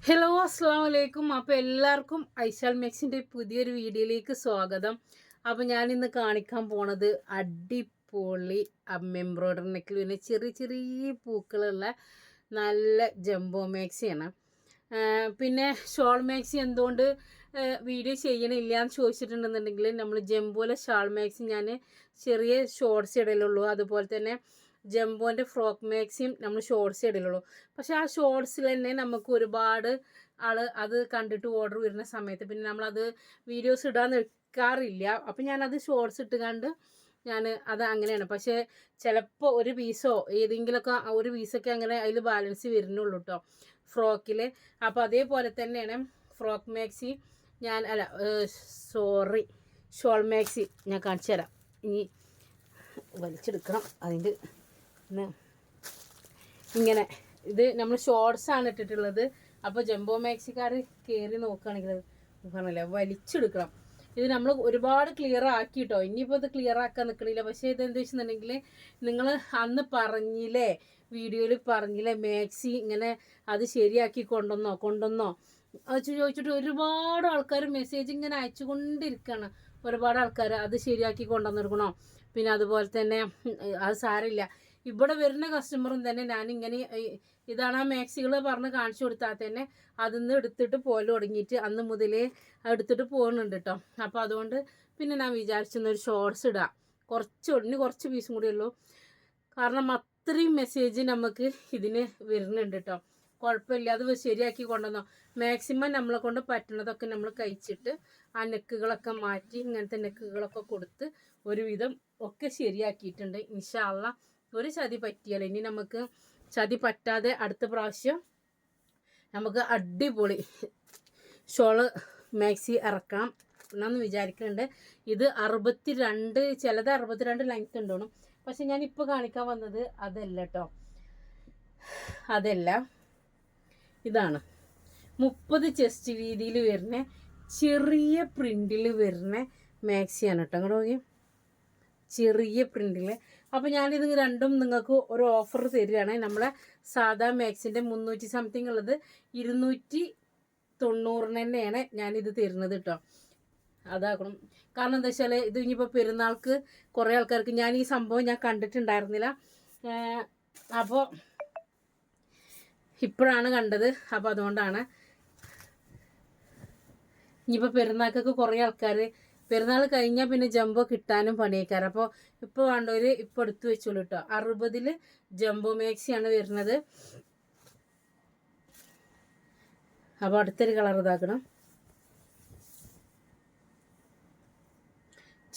Hello അസ്സാം വലൈക്കും. അപ്പോൾ എല്ലാവർക്കും ഐശാൽ മെക്സിൻ്റെ പുതിയൊരു വീഡിയോയിലേക്ക് സ്വാഗതം. അപ്പോൾ ഞാനിന്ന് കാണിക്കാൻ പോണത് അടിപൊളി എംബ്രോയ്ഡറി നെക്കിൽ പിന്നെ ചെറിയ ചെറിയ പൂക്കളുള്ള നല്ല ജംബോ മാക്സിയാണ്. പിന്നെ ഷോൾ മാക്സി എന്തുകൊണ്ട് വീഡിയോ ചെയ്യണില്ല എന്ന് ചോദിച്ചിട്ടുണ്ടെന്നുണ്ടെങ്കിൽ നമ്മൾ ജംബോയിലെ ഷാൾ മാക്സി ഞാൻ ചെറിയ ഷോർട്സ് ഇടലുള്ളൂ. അതുപോലെ തന്നെ ജംബോൻ്റെ ഫ്രോക്ക് മാക്സിയും നമ്മൾ ഷോർട്സ് ഇടലുള്ളൂ. പക്ഷെ ആ ഷോർട്സിൽ തന്നെ നമുക്ക് ഒരുപാട് അത് കണ്ടിട്ട് ഓർഡർ വരുന്ന സമയത്ത് പിന്നെ നമ്മളത് വീഡിയോസ് ഇടാൻ നിൽക്കാറില്ല. അപ്പം ഞാനത് ഷോർട്സ് ഇട്ടുകൊണ്ട് അത് അങ്ങനെയാണ്. പക്ഷേ ചിലപ്പോൾ ഒരു പീസോ ഏതെങ്കിലുമൊക്കെ ഒരു പീസൊക്കെ അങ്ങനെ അതിൽ ബാലൻസ് വരുന്നുള്ളൂ കേട്ടോ ഫ്രോക്കിൽ. അപ്പോൾ അതേപോലെ തന്നെയാണ് ഫ്രോക്ക് മാക്സി ഷോൾ മാക്സി ഞാൻ കാണിച്ചു തരാം. ഇനി വലിച്ചെടുക്കണം അതിൻ്റെ ഇങ്ങനെ ഇത് നമ്മൾ ഷോർട്സാണ് ഇട്ടിട്ടുള്ളത്. അപ്പോൾ ജംബോ മാക്സിക്കാർ കയറി നോക്കുകയാണെങ്കിൽ പറഞ്ഞില്ല വലിച്ചെടുക്കണം. ഇത് നമ്മൾ ഒരുപാട് ക്ലിയർ ആക്കി കേട്ടോ. ഇനിയിപ്പോൾ ഇത് ക്ലിയർ ആക്കാൻ നിൽക്കണില്ല. പക്ഷേ ഇതെന്താ വെച്ചിട്ടുണ്ടെങ്കിൽ നിങ്ങൾ അന്ന് പറഞ്ഞില്ലേ, വീഡിയോയിൽ പറഞ്ഞില്ലേ മാക്സി ഇങ്ങനെ അത് ശരിയാക്കി കൊണ്ടുവന്നോ അത് ചോദിച്ചിട്ട് ഒരുപാട് ആൾക്കാർ മെസ്സേജ് ഇങ്ങനെ അയച്ചുകൊണ്ടിരിക്കുകയാണ്. ഒരുപാട് ആൾക്കാർ അത് ശരിയാക്കി കൊണ്ടുവന്നെടുക്കണോ. പിന്നെ അതുപോലെ തന്നെ അത് സാരമില്ല, ഇവിടെ വരുന്ന കസ്റ്റമറും തന്നെ ഞാനിങ്ങനെ ഇതാണ് ആ മാക്സികൾ പറഞ്ഞ് കാണിച്ചു കൊടുത്താൽ തന്നെ അതിൽ നിന്ന് എടുത്തിട്ട് പോലെ തുടങ്ങിയിട്ട് അന്ന് മുതലേ എടുത്തിട്ട് പോകുന്നുണ്ട് കേട്ടോ. അപ്പോൾ അതുകൊണ്ട് പിന്നെ ഞാൻ വിചാരിച്ചൊരു ഷോർട്സ് ഇടാം. കുറച്ച് പീസും കൂടി ഉള്ളൂ. കാരണം അത്രയും മെസ്സേജ് നമുക്ക് ഇതിന് വരുന്നുണ്ട് കേട്ടോ. കുഴപ്പമില്ല, അത് ശരിയാക്കി കൊണ്ടുവന്നോ. മാക്സിമം നമ്മളെ കൊണ്ട് പറ്റുന്നതൊക്കെ നമ്മൾ കഴിച്ചിട്ട് ആ നെക്കുകളൊക്കെ മാറ്റി ഇങ്ങനത്തെ നെക്കുകളൊക്കെ കൊടുത്ത് ഒരുവിധം ഒക്കെ ശരിയാക്കിയിട്ടുണ്ട്. ഇൻഷാ അള്ളാ ഒരു ചതി പറ്റിയാൽ ഇനി നമുക്ക് ചതി പറ്റാതെ അടുത്ത പ്രാവശ്യം നമുക്ക് അടിപൊളി ഷോള് മാക്സി ഇറക്കാം എന്നാന്ന് വിചാരിക്കുന്നുണ്ട്. ഇത് 62, ചിലത് 62 ലെങ്ത് ഉണ്ടോണം. പക്ഷെ ഞാനിപ്പോൾ കാണിക്കാൻ വന്നത് അതല്ല കേട്ടോ. അതല്ല, ഇതാണ് 30 ചെസ്റ്റ് വീതിയിൽ വരുന്ന ചെറിയ പ്രിൻറ്റിൽ വരുന്ന മാക്സിയാണ് കേട്ടോ. അങ്ങോട്ട് നോക്കി, ചെറിയ പ്രിൻറ്റിൽ. അപ്പോൾ ഞാനിത് രണ്ടും നിങ്ങൾക്ക് ഒരു ഓഫർ തരികയാണ്. നമ്മളെ സാധാ മാക്സിൻ്റെ 300 സംതിങ് ഉള്ളത് 290 തന്നെയാണ് ഞാനിത് തരുന്നത് കേട്ടോ. അതാക്കണം. കാരണം എന്താ വെച്ചാൽ ഇത് ഇനിയിപ്പോൾ പെരുന്നാൾക്ക് കുറേ ആൾക്കാർക്ക് ഞാൻ ഈ സംഭവം ഞാൻ കണ്ടിട്ടുണ്ടായിരുന്നില്ല. അപ്പോൾ ഇപ്പോഴാണ് കണ്ടത്. അപ്പോൾ അതുകൊണ്ടാണ് ഇനിയിപ്പോൾ പെരുന്നാൾക്കൊക്കെ കുറേ ആൾക്കാർ പെരുന്നാൾ കഴിഞ്ഞാൽ പിന്നെ ജംബോ കിട്ടാനും പണിയേക്കാറ്. അപ്പോൾ ഇപ്പോൾ വേണ്ടവർ ഇപ്പോൾ എടുത്തു വെച്ചോളൂ കേട്ടോ. 60 ജംബോ മാക്സിയാണ് വരുന്നത്. അപ്പോൾ അടുത്തൊരു കളർ ഇതാക്കണം.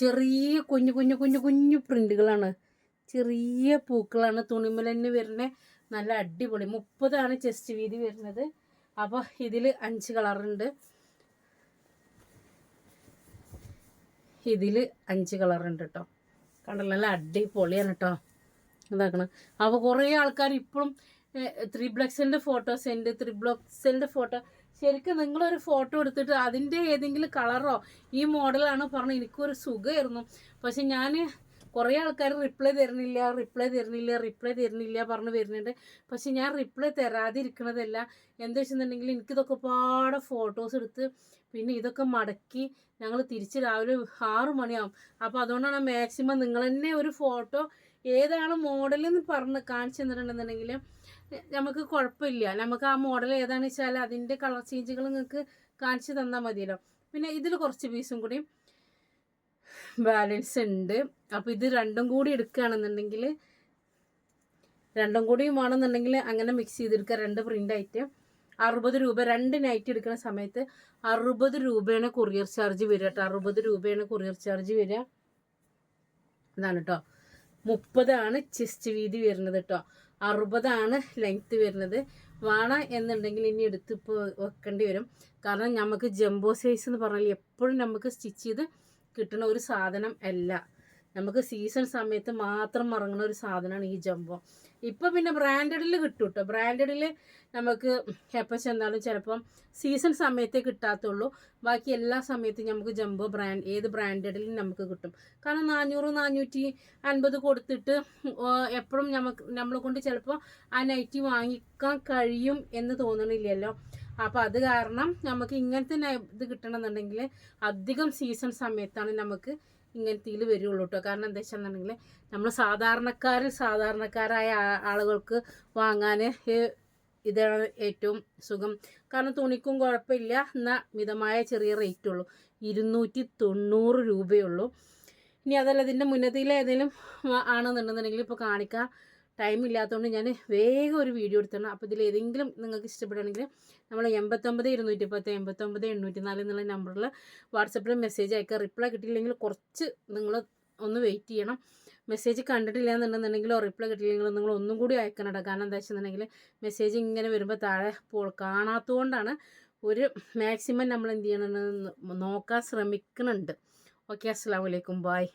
ചെറിയ കുഞ്ഞു പ്രിന്റുകളാണ്, ചെറിയ പൂക്കളാണ്, തുണിമേൽ തന്നെ വരുന്ന നല്ല അടിപൊളി. 30 ചെസ്റ്റ് വീതി വരുന്നത്. അപ്പോൾ ഇതിൽ 5 കളറുണ്ട്. ഇതിൽ 5 കളറുണ്ട് കേട്ടോ. കണ്ടല്ലോ, നല്ല അടിപൊളിയാണ് കേട്ടോ. ഇതാക്കണം. അപ്പോൾ കുറേ ആൾക്കാർ ഇപ്പോഴും 3 XL photo send, 3 XL photo. ശരിക്കും നിങ്ങളൊരു ഫോട്ടോ എടുത്തിട്ട് അതിൻ്റെ ഏതെങ്കിലും കളറോ ഈ മോഡലാണോ പറഞ്ഞ് എനിക്കൊരു സുഖമായിരുന്നു. പക്ഷെ ഞാൻ കുറേ ആൾക്കാർ റിപ്ലൈ തരുന്നില്ല പറഞ്ഞ് വരുന്നുണ്ട്. പക്ഷെ ഞാൻ റിപ്ലൈ തരാതിരിക്കണതല്ല. എന്താ വെച്ചിട്ടുണ്ടെങ്കിൽ എനിക്കിതൊക്കെ പാടെ ഫോട്ടോസ് എടുത്ത് പിന്നെ ഇതൊക്കെ മടക്കി ഞങ്ങൾ തിരിച്ച് രാവിലെ 6 മണിയാവും. അപ്പോൾ അതുകൊണ്ടാണ് മാക്സിമം നിങ്ങൾ തന്നെ ഒരു ഫോട്ടോ ഏതാണ് മോഡലെന്ന് പറഞ്ഞ് കാണിച്ചു തന്നിട്ടുണ്ടെന്നുണ്ടെങ്കിൽ നമുക്ക് കുഴപ്പമില്ല. നമുക്ക് ആ മോഡൽ ഏതാണെന്ന് വെച്ചാൽ അതിൻ്റെ കളർ ചേഞ്ചുകൾ നിങ്ങൾക്ക് കാണിച്ചു തന്നാൽ മതിയല്ലോ. പിന്നെ ഇതിൽ കുറച്ച് പീസും കൂടി ബാലൻസ് ഉണ്ട്. അപ്പോൾ ഇത് രണ്ടും കൂടി എടുക്കുകയാണെന്നുണ്ടെങ്കിൽ അങ്ങനെ മിക്സ് ചെയ്തെടുക്കുക. 2 പ്രിൻ്റായിട്ട് 60 രൂപ. 2 നൈറ്റ് എടുക്കുന്ന സമയത്ത് 60 രൂപയാണ് കൊറിയർ ചാർജ് വരിക കേട്ടോ. 60 രൂപയാണ് കൊറിയർ ചാർജ് വരിക. ഇതാണ് കേട്ടോ. 30 ചെസ്റ്റ് വീതി വരുന്നത് കേട്ടോ. 60 ലെങ്ത്ത് വരുന്നത്. വേണം എന്നുണ്ടെങ്കിൽ ഇനി എടുത്ത് ഇപ്പോൾ വെക്കേണ്ടി വരും. കാരണം നമുക്ക് ജംബോ സൈസ് എന്ന് പറഞ്ഞാൽ എപ്പോഴും നമുക്ക് സ്റ്റിച്ച് ചെയ്ത് കിട്ടുന്ന ഒരു സാധനം അല്ല. നമുക്ക് സീസൺ സമയത്ത് മാത്രം ഇറങ്ങുന്ന ഒരു സാധനമാണ് ഈ ജംബോ. ഇപ്പോൾ പിന്നെ ബ്രാൻഡഡിൽ കിട്ടും കേട്ടോ. ബ്രാൻഡഡിൽ നമുക്ക് എപ്പോൾ ചെന്നാലും ചിലപ്പം സീസൺ സമയത്തേ കിട്ടാത്തുള്ളൂ. ബാക്കി എല്ലാ സമയത്തും നമുക്ക് ജംബോ ഏത് ബ്രാൻഡഡിലും നമുക്ക് കിട്ടും. കാരണം 400-450 കൊടുത്തിട്ട് എപ്പോഴും നമ്മളെ കൊണ്ട് ചിലപ്പോൾ ആ നൈറ്റി വാങ്ങിക്കാൻ കഴിയും എന്ന് തോന്നണില്ലല്ലോ. അപ്പോൾ അത് കാരണം നമുക്ക് ഇങ്ങനത്തെ ഇത് കിട്ടണമെന്നുണ്ടെങ്കിൽ അധികം സീസൺ സമയത്താണ് നമുക്ക് ഇങ്ങനത്തെ വരുള്ളൂ കേട്ടോ. കാരണം എന്താ വെച്ചാണെന്നുണ്ടെങ്കിൽ നമ്മൾ സാധാരണക്കാരായ ആളുകൾക്ക് വാങ്ങാൻ ഇതാണ് ഏറ്റവും സുഖം. കാരണം തുണിക്കും കുഴപ്പമില്ല, എന്നാൽ മിതമായ ചെറിയ റേറ്റുള്ളൂ, 290 രൂപയുള്ളൂ. ഇനി അതല്ല ഇതിൻ്റെ മുന്നത്തിലെ ഏതെങ്കിലും ആണെന്നുണ്ടെന്നുണ്ടെങ്കിൽ ഇപ്പോൾ കാണിക്കാൻ ടൈം ഇല്ലാത്തതുകൊണ്ട് ഞാൻ വേഗം ഒരു വീഡിയോ എടുത്താണ്. അപ്പോൾ ഇതിൽ ഏതെങ്കിലും നിങ്ങൾക്ക് ഇഷ്ടപ്പെടുകയാണെങ്കിൽ നമ്മൾ 89 210 89 804 എന്നുള്ള നമ്പറിൽ വാട്സപ്പിൽ മെസ്സേജ് അയക്കുക. റിപ്ലൈ കിട്ടിയില്ലെങ്കിൽ കുറച്ച് നിങ്ങൾ ഒന്ന് വെയിറ്റ് ചെയ്യണം. മെസ്സേജ് കണ്ടിട്ടില്ല എന്നുണ്ടെന്നുണ്ടെങ്കിലോ റിപ്ലൈ കിട്ടിയില്ലെങ്കിലോ നിങ്ങൾ ഒന്നും കൂടി അയക്കണം കേട്ടോ. കാരണം എന്താ വെച്ചിട്ടുണ്ടെങ്കിൽ മെസ്സേജ് ഇങ്ങനെ വരുമ്പോൾ താഴെ കാണാത്തതുകൊണ്ടാണ്. ഒരു മാക്സിമം നമ്മൾ എന്ത് ചെയ്യണമെന്ന് നോക്കാൻ ശ്രമിക്കുന്നുണ്ട്. ഓക്കെ, അസ്സലാമു അലൈക്കും, ബൈ.